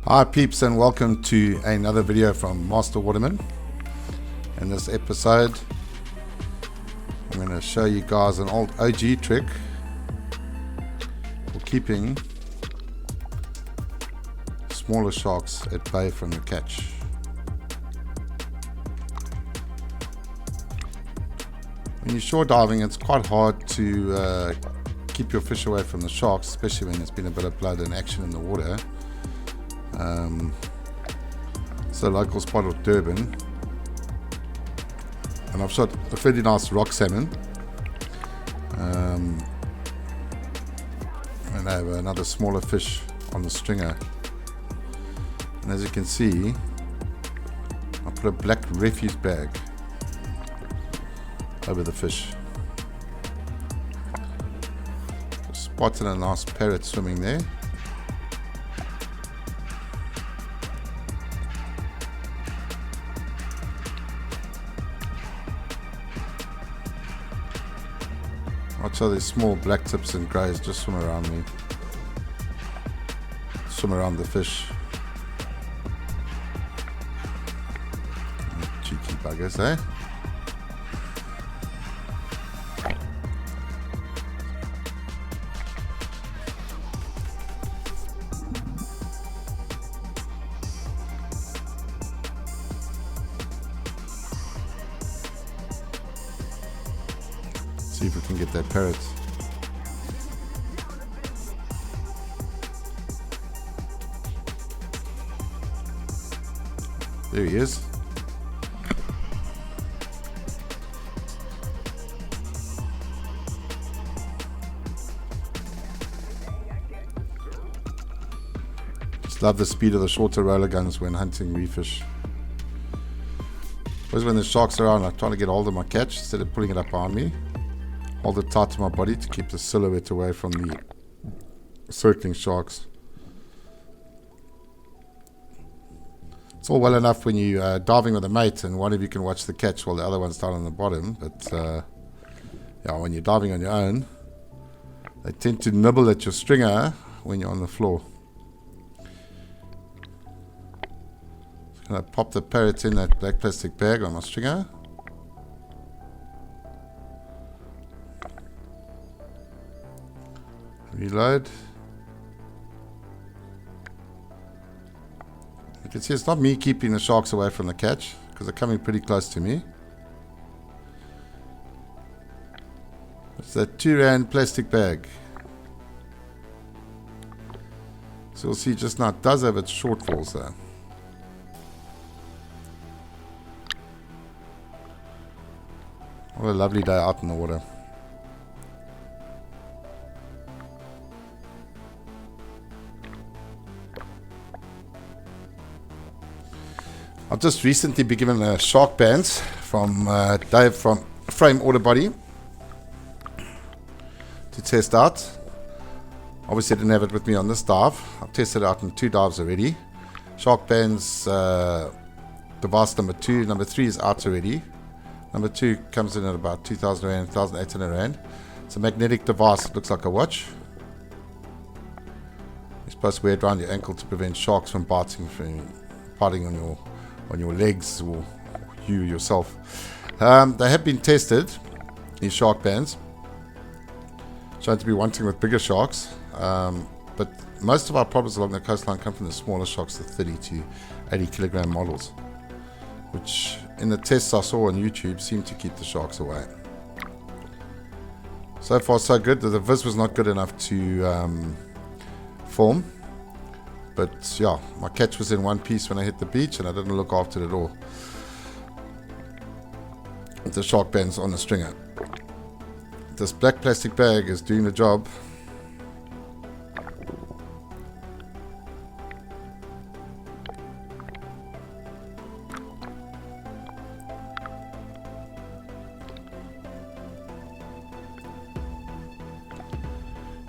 Hi peeps, and welcome to another video from Master Waterman. In this episode I'm going to show you guys an old OG trick for keeping smaller sharks at bay from the catch. When you're shore diving, it's quite hard to keep your fish away from the sharks, especially when there's been a bit of blood and action in the water. So local spot of Durban, and I've shot a fairly nice rock salmon, and I have another smaller fish on the stringer, and as you can see I put a black refuse bag over the fish. Spotted a nice parrot swimming there. Watch how these small black tips and greys just swim around me. Swim around the fish. Cheeky buggers, eh? See if we can get that parrot. There he is. Just love the speed of the shorter roller guns when hunting reef fish. Always when the shark's around, I'm trying to get hold of my catch instead of pulling it up behind me. Hold it tight to my body to keep the silhouette away from the circling sharks. It's all well enough when you're diving with a mate and one of you can watch the catch while the other one's down on the bottom, but yeah, when you're diving on your own, they tend to nibble at your stringer when you're on the floor. Just gonna pop the parrots in that black plastic bag on my stringer. Reload. You can see it's not me keeping the sharks away from the catch because they're coming pretty close to me. It's that £2 plastic bag. So you'll see just now it does have its shortfalls there. What a lovely day out in the water. I've just recently been given a Shark Banz from Dave from Frame Autobody to test out. Obviously I didn't have it with me on this dive. I've tested it out in 2 dives already. Shark Banz device number 2. Number 3 is out already. Number 2 comes in at about 2,000 Rand, 1,800 Rand. It's a magnetic device. It looks like a watch. You're supposed to wear it around your ankle to prevent sharks from biting on your legs or you yourself. They have been tested, these Shark Banz, shown to be wanting with bigger sharks, but most of our problems along the coastline come from the smaller sharks, the 30 to 80 kilogram models, which in the tests I saw on YouTube seem to keep the sharks away. So far so good. The vis was not good enough to film. But yeah, my catch was in one piece when I hit the beach and I didn't look after it at all. The Shark Banz on the stringer. This black plastic bag is doing the job.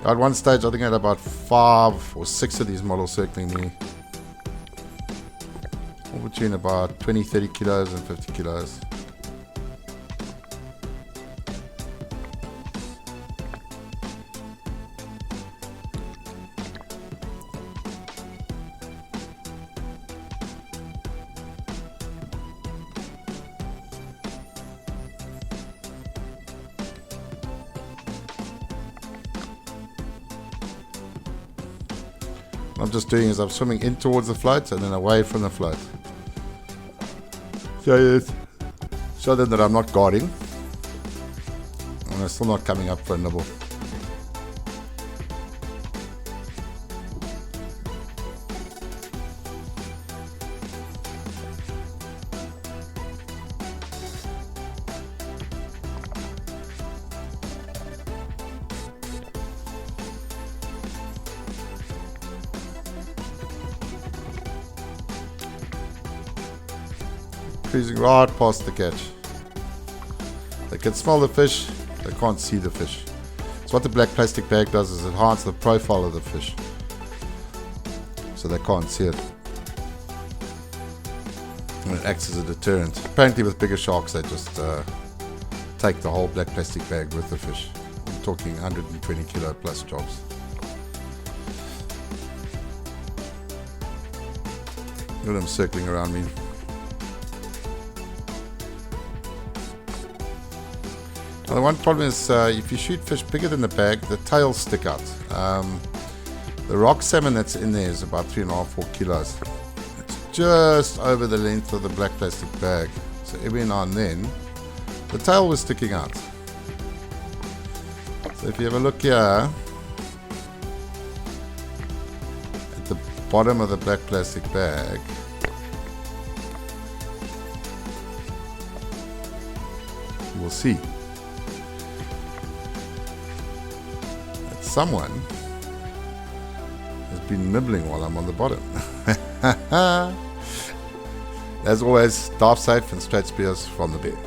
At one stage I think I had about 5 or 6 of these models circling me. All between about 20, 30 kilos and 50 kilos. What I'm just doing is I'm swimming in towards the float and then away from the float. Show them that I'm not guarding. And they're still not coming up for a nibble. Cruising right past the catch. They can smell the fish, they can't see the fish. So what the black plastic bag does is it hides the profile of the fish, so they can't see it. And it acts as a deterrent. Apparently with bigger sharks they just take the whole black plastic bag with the fish. I'm talking 120 kilo plus jobs. Look at them circling around me. Now the one problem is if you shoot fish bigger than the bag, the tails stick out. The rock salmon that's in there is about 3.5-4 kilos. It's just over the length of the black plastic bag. So every now and then, the tail was sticking out. So if you have a look here, at the bottom of the black plastic bag, you will see someone has been nibbling while I'm on the bottom. As always, dive safe and straight spears from the bear.